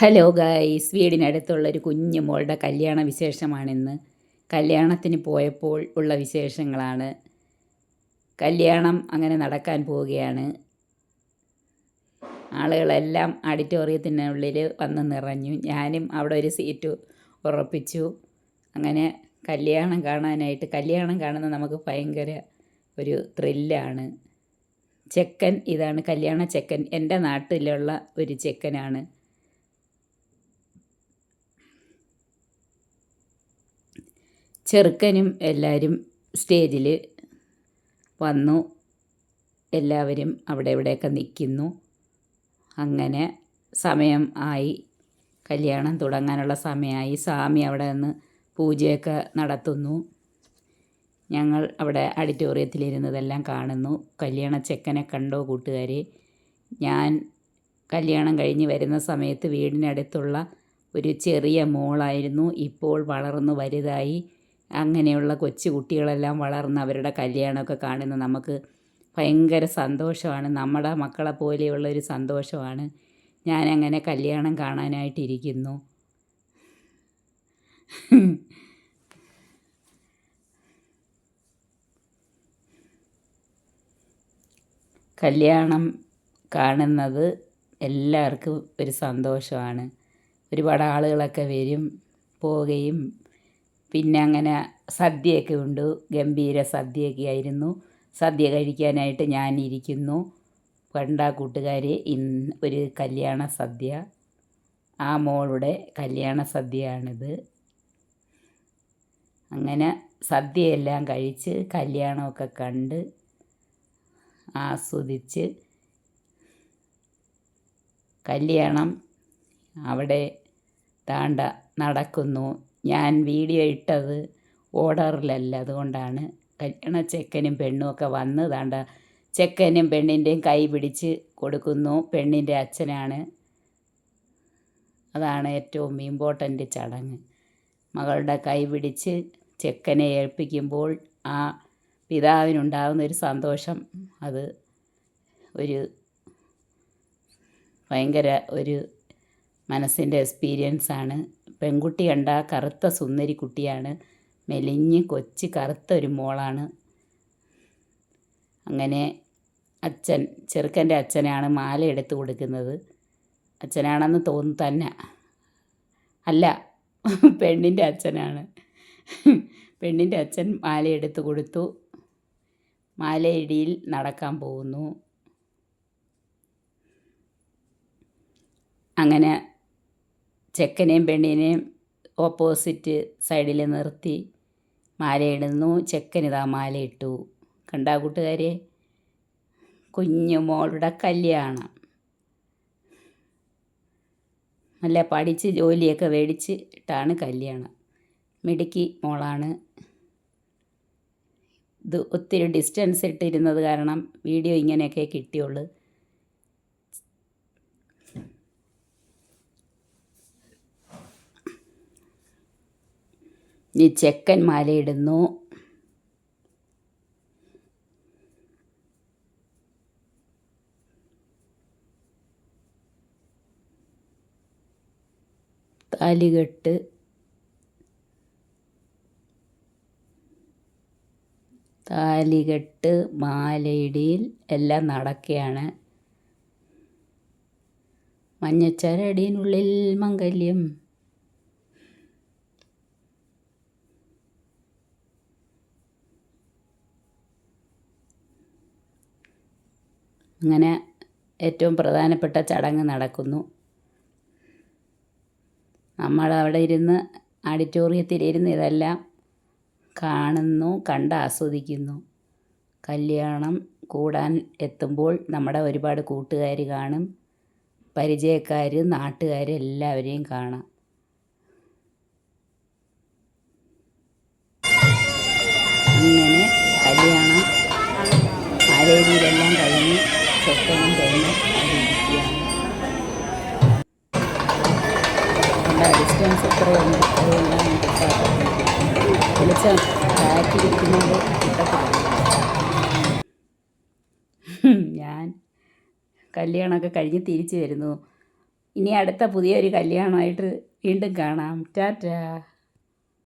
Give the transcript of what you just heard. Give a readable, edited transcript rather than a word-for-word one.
Hello guys, വീടിനടുത്തുള്ളൊരു കുഞ്ഞു മോളുടെ കല്യാണ വിശേഷമാണിന്ന്. കല്യാണത്തിന് പോയപ്പോൾ ഉള്ള വിശേഷങ്ങളാണ്. കല്യാണം അങ്ങനെ നടക്കാൻ പോവുകയാണ്. ആളുകളെല്ലാം ഓഡിറ്റോറിയത്തിനുള്ളിൽ വന്ന് നിറഞ്ഞു. ഞാനും അവിടെ ഒരു സീറ്റ് ഉറപ്പിച്ചു. അങ്ങനെ കല്യാണം കാണുന്നത് നമുക്ക് ഭയങ്കര ഒരു ത്രില്ലാണ്. ചെക്കൻ ഇതാണ്, കല്യാണ ചെക്കൻ എൻ്റെ നാട്ടിലുള്ള ഒരു ചെക്കനാണ്. ചെറുക്കനും എല്ലാവരും സ്റ്റേജിൽ വന്നു. എല്ലാവരും അവിടെ ഇവിടെയൊക്കെ നിൽക്കുന്നു. അങ്ങനെ സമയം ആയി, കല്യാണം തുടങ്ങാനുള്ള സമയമായി. സ്വാമി അവിടെ നിന്ന് പൂജയൊക്കെ നടത്തുന്നു. ഞങ്ങൾ അവിടെ ഓഡിറ്റോറിയത്തിലിരുന്നതെല്ലാം കാണുന്നു. കല്യാണ ചെക്കനെ കണ്ടോ കൂട്ടുകാരെ? ഞാൻ കല്യാണം കഴിഞ്ഞ് വരുന്ന സമയത്ത് വീടിനടുത്തുള്ള ഒരു ചെറിയ മോളായിരുന്നു. ഇപ്പോൾ വളർന്നു വലുതായി. അങ്ങനെയുള്ള കൊച്ചു കുട്ടികളെല്ലാം വളർന്ന് അവരുടെ കല്യാണമൊക്കെ കാണുന്നത് നമുക്ക് ഭയങ്കര സന്തോഷമാണ്. നമ്മുടെ മക്കളെ പോലെയുള്ളൊരു സന്തോഷമാണ്. ഞാനങ്ങനെ കല്യാണം കാണാനായിട്ടിരിക്കുന്നു. കല്യാണം കാണുന്നത് എല്ലാവർക്കും ഒരു സന്തോഷമാണ്. ഒരുപാട് ആളുകളൊക്കെ വരും പോവുകയും. പിന്നെ അങ്ങനെ സദ്യയൊക്കെ ഉണ്ട്. ഗംഭീര സദ്യയൊക്കെ ആയിരുന്നു. സദ്യ കഴിക്കാനായിട്ട് ഞാനിരിക്കുന്നു. കണ്ടാ കൂട്ടുകാരെ, ഇന്ന് ഒരു കല്യാണ സദ്യ, ആ മോളുടെ കല്യാണ സദ്യയാണിത്. അങ്ങനെ സദ്യയെല്ലാം കഴിച്ച് കല്യാണമൊക്കെ കണ്ട് ആസ്വദിച്ച് കല്യാണം അവിടെ താണ്ട നടക്കുന്നു. ഞാൻ വീഡിയോ ഇട്ടത് ഓർഡറിലല്ല, അതുകൊണ്ടാണ്. കല്യാണ ചെക്കനും പെണ്ണും ഒക്കെ വന്ന് താണ്ട ചെക്കനും പെണ്ണിൻ്റെയും കൈ പിടിച്ച് കൊടുക്കുന്നു. പെണ്ണിൻ്റെ അച്ഛനാണ്. അതാണ് ഏറ്റവും ഇമ്പോർട്ടൻ്റ് ചടങ്ങ്. മകളുടെ കൈ പിടിച്ച് ചെക്കനെ ഏൽപ്പിക്കുമ്പോൾ ആ പിതാവിനുണ്ടാകുന്നൊരു സന്തോഷം, അത് ഒരു ഭയങ്കര ഒരു മനസ്സിൻ്റെ എക്സ്പീരിയൻസാണ്. പെൺകുട്ടി കണ്ട കറുത്ത സുന്ദരി കുട്ടിയാണ്. മെലിഞ്ഞ് കൊച്ച് കറുത്ത ഒരു മോളാണ്. അങ്ങനെ അച്ഛൻ, ചെറുക്കൻ്റെ അച്ഛനാണ് മാല എടുത്ത് കൊടുക്കുന്നത്. അച്ഛനാണെന്ന് തോന്നുന്നു തന്നെ. അല്ല, പെണ്ണിൻ്റെ അച്ഛനാണ്. പെണ്ണിൻ്റെ അച്ഛൻ മാല എടുത്ത് കൊടുത്തു. മാലയിടിയിൽ നടക്കാൻ പോകുന്നു. അങ്ങനെ ചെക്കനെയും പെണ്ണിനെയും ഓപ്പോസിറ്റ് സൈഡിൽ നിർത്തി മാലയിടുന്നു. ചെക്കനിതാ മാലയിട്ടു. കണ്ടാ കൂട്ടുകാരെ? കുഞ്ഞു മോളുടെ കല്യാണം. നല്ല പഠിച്ച് ജോലിയൊക്കെ മേടിച്ച് ഇട്ടാണ് കല്യാണം. മിടുക്കി മോളാണ്. ഇത് ഒത്തിരി ഡിസ്റ്റൻസ് ഇട്ടിരുന്നത് കാരണം വീഡിയോ ഇങ്ങനെയൊക്കെ കിട്ടിയുള്ളൂ. ഇനി ചെക്കൻ മാലയിടുന്നു. താലികെട്ട് മാലയിടിയിൽ എല്ലാം നടക്കുകയാണ്. മഞ്ഞച്ചരടിനുള്ളിൽ മംഗല്യം. അങ്ങനെ ഏറ്റവും പ്രധാനപ്പെട്ട ചടങ്ങ് നടക്കുന്നു. നമ്മളവിടെ ഇരുന്ന് ഓഡിറ്റോറിയത്തിലിരുന്ന് ഇതെല്ലാം കാണുന്നു, കണ്ട് ആസ്വദിക്കുന്നു. കല്യാണം കൂടാൻ എത്തുമ്പോൾ നമ്മുടെ ഒരുപാട് കൂട്ടുകാർ കാണും, പരിചയക്കാർ, നാട്ടുകാർ എല്ലാവരെയും കാണാം. അങ്ങനെ കല്യാണം മാലയിടിയിലെല്ലാം കഴിഞ്ഞ് ചെക്കനും പെണ്ണും അവിടെ ഇരിക്കുകയാണ്. നമ്മുടെ ഡിസ്റ്റൻസ് എത്രയുണ്ട്, അതുകൊണ്ടാണ് വെളിച്ചം കാറ്റിരിക്കുന്നത് കിട്ടത്തില്ല. ഞാൻ കല്യാണമൊക്കെ കഴിഞ്ഞ് തിരിച്ചു വരുന്നു. ഇനി അടുത്ത പുതിയൊരു കല്യാണമായിട്ട് വീണ്ടും കാണാം. ടാറ്റാ.